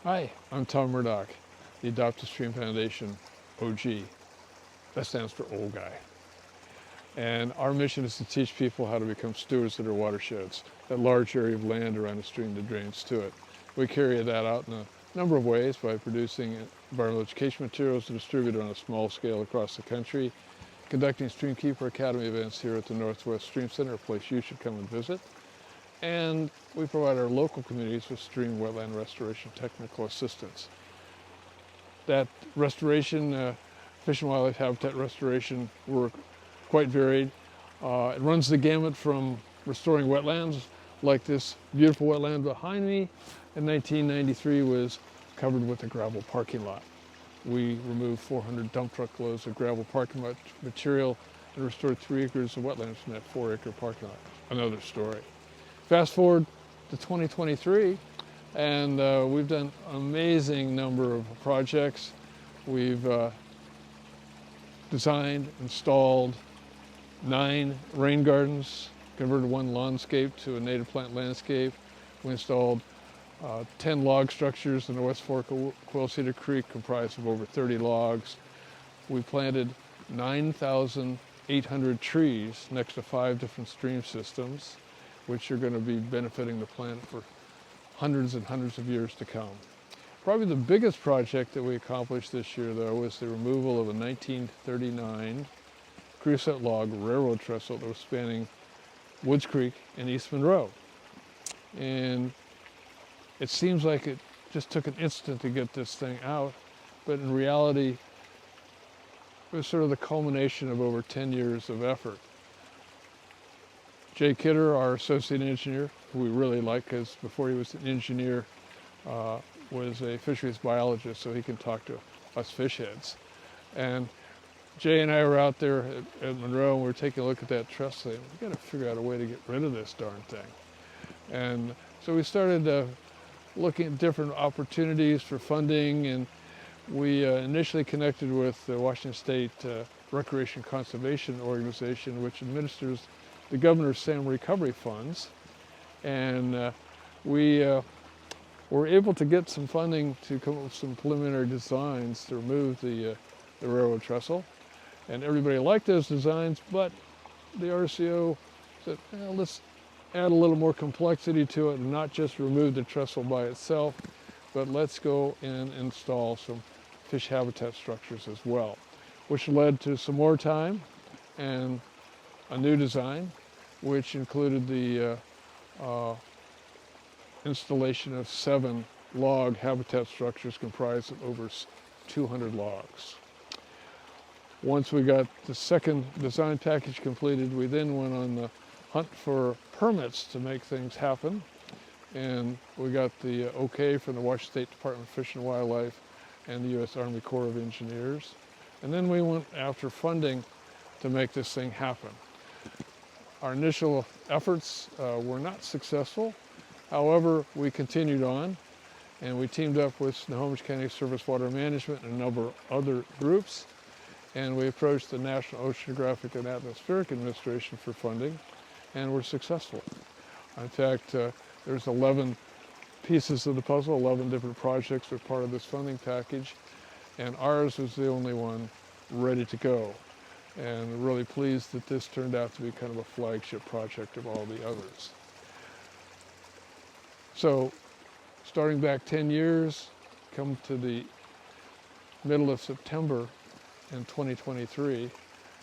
Hi, I'm Tom Murdoch, the Adopt a Stream Foundation, OG. That stands for Old Guy. And our mission is to teach people how to become stewards of their watersheds, that large area of land around a stream that drains to it. We carry that out in a number of ways by producing environmental education materials to distribute on a small scale across the country, conducting Streamkeeper Academy events here at the Northwest Stream Center, a place you should come and visit. And we provide our local communities with stream wetland restoration technical assistance. That restoration, fish and wildlife habitat restoration work, quite varied. It runs the gamut from restoring wetlands, like this beautiful wetland behind me in 1993 was covered with a gravel parking lot. We removed 400 dump truck loads of gravel parking lot material and restored 3 acres of wetlands from that 4-acre parking lot. Another story. Fast forward to 2023, and we've done an amazing number of projects. We've designed, installed 9 rain gardens, converted 1 lawnscape to a native plant landscape. We installed 10 log structures in the West Fork of Quill Cedar Creek, comprised of over 30 logs. We planted 9,800 trees next to 5 different stream systems, which are going to be benefiting the planet for hundreds and hundreds of years to come. Probably the biggest project that we accomplished this year, though, was the removal of a 1939 creosote log railroad trestle that was spanning Woods Creek in East Monroe. And it seems like it just took an instant to get this thing out, but in reality, it was sort of the culmination of over 10 years of effort. Jay Kidder, our associate engineer, who we really like because before he was an engineer, was a fisheries biologist, so he can talk to us fish heads. And Jay and I were out there at Monroe, and we were taking a look at that trestle, and we got to figure out a way to get rid of this darn thing. And so we started looking at different opportunities for funding, and we initially connected with the Washington State Recreation Conservation Organization, which administers the governor's salmon recovery funds, and we were able to get some funding to come up with some preliminary designs to remove the railroad trestle. And everybody liked those designs, but the RCO said, well, let's add a little more complexity to it and not just remove the trestle by itself, but let's go and install some fish habitat structures as well, which led to some more time and a new design, which included the installation of 7 log habitat structures comprised of over 200 logs. Once we got the second design package completed, we then went on the hunt for permits to make things happen. And we got the okay from the Washington State Department of Fish and Wildlife and the U.S. Army Corps of Engineers. And then we went after funding to make this thing happen. Our initial efforts were not successful. However, we continued on, and we teamed up with Snohomish County Surface Water Management and a number of other groups, and we approached the National Oceanographic and Atmospheric Administration for funding, and were successful. In fact, there's 11 pieces of the puzzle, 11 different projects are part of this funding package, and ours was the only one ready to go. And we're really pleased that this turned out to be kind of a flagship project of all the others. So, starting back 10 years, come to the middle of September in 2023,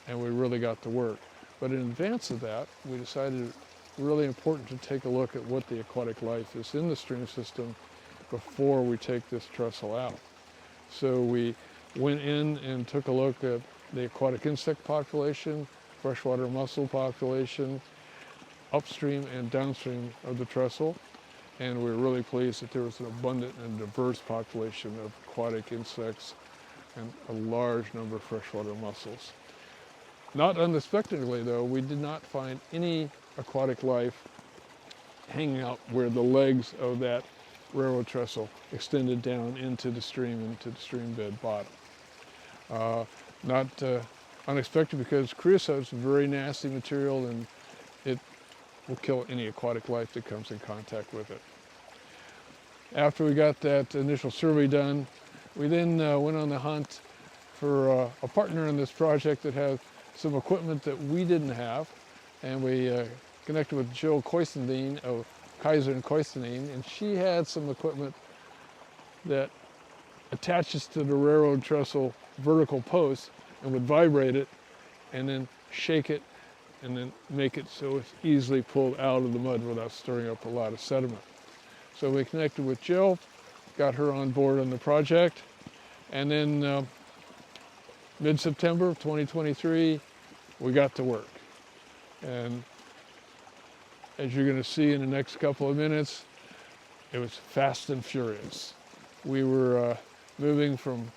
and we really got to work. But in advance of that, we decided really important to take a look at what the aquatic life is in the stream system before we take this trestle out. So we went in and took a look at the aquatic insect population, freshwater mussel population, upstream and downstream of the trestle. And we were really pleased that there was an abundant and diverse population of aquatic insects and a large number of freshwater mussels. Not unexpectedly, though, we did not find any aquatic life hanging out where the legs of that railroad trestle extended down into the stream bed bottom. Not unexpected, because creosote is a very nasty material and it will kill any aquatic life that comes in contact with it. After we got that initial survey done, we then went on the hunt for a partner in this project that had some equipment that we didn't have, and we connected with Jill Koistendine of Kaiser and Koistendine, and she had some equipment that attaches to the railroad trestle vertical post and would vibrate it and then shake it and then make it so it's easily pulled out of the mud without stirring up a lot of sediment. So we connected with Jill, got her on board on the project, and then mid-September of 2023, we got to work. And as you're going to see in the next couple of minutes, it was fast and furious. We were moving from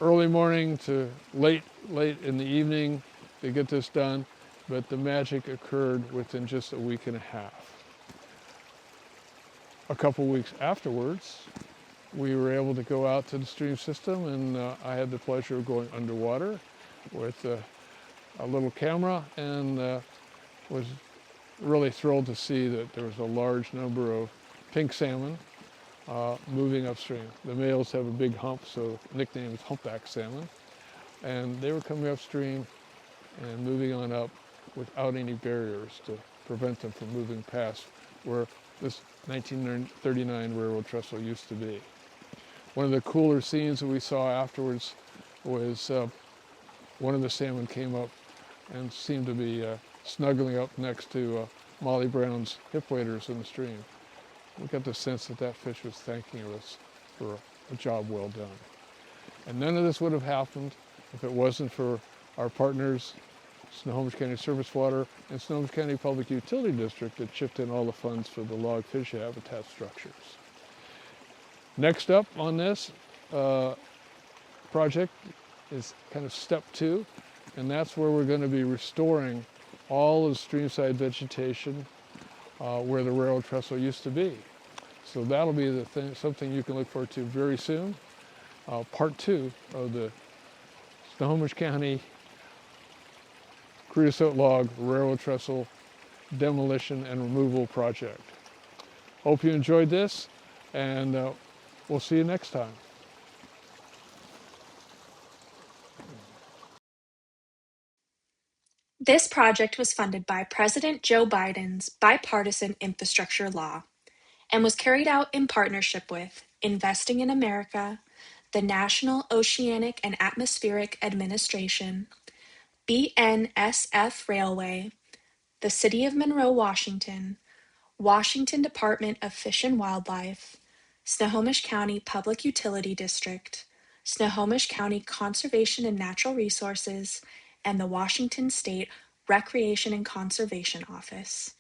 early morning to late in the evening to get this done, but the magic occurred within just a week and a half. A couple weeks afterwards, we were able to go out to the stream system, and I had the pleasure of going underwater with a little camera, and was really thrilled to see that there was a large number of pink salmon moving upstream. The males have a big hump, so nicknamed is humpback salmon, and they were coming upstream and moving on up without any barriers to prevent them from moving past where this 1939 railroad trestle used to be. One of the cooler scenes that we saw afterwards was one of the salmon came up and seemed to be snuggling up next to Molly Brown's hip waders in the stream. We got the sense that that fish was thanking us for a job well done. And none of this would have happened if it wasn't for our partners, Snohomish County Surface Water and Snohomish County Public Utility District, that chipped in all the funds for the log fish habitat structures. Next up on this project is kind of step 2, and that's where we're going to be restoring all of the streamside vegetation where the railroad trestle used to be. So that'll be the thing, something you can look forward to very soon. Part 2 of the Snohomish County creosote log railroad trestle demolition and removal project. Hope you enjoyed this, and we'll see you next time. This project was funded by President Joe Biden's bipartisan infrastructure law and was carried out in partnership with Investing in America, the National Oceanic and Atmospheric Administration, BNSF Railway, the City of Monroe, Washington, Washington Department of Fish and Wildlife, Snohomish County Public Utility District, Snohomish County Conservation and Natural Resources, and the Washington State Recreation and Conservation Office.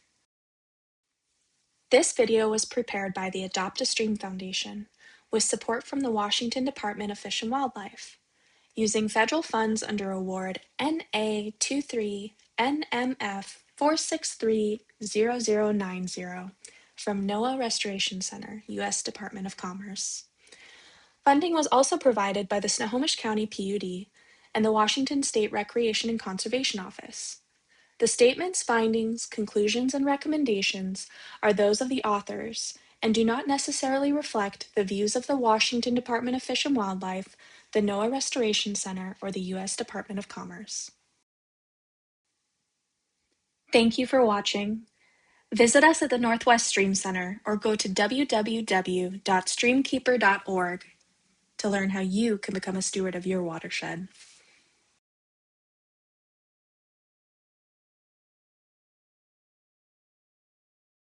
This video was prepared by the Adopt a Stream Foundation with support from the Washington Department of Fish and Wildlife, using federal funds under award NA23 NMF 4630090 from NOAA Restoration Center, U.S. Department of Commerce. Funding was also provided by the Snohomish County PUD and the Washington State Recreation and Conservation Office. The statements, findings, conclusions, and recommendations are those of the authors and do not necessarily reflect the views of the Washington Department of Fish and Wildlife, the NOAA Restoration Center, or the U.S. Department of Commerce. Thank you for watching. Visit us at the Northwest Stream Center or go to www.streamkeeper.org to learn how you can become a steward of your watershed.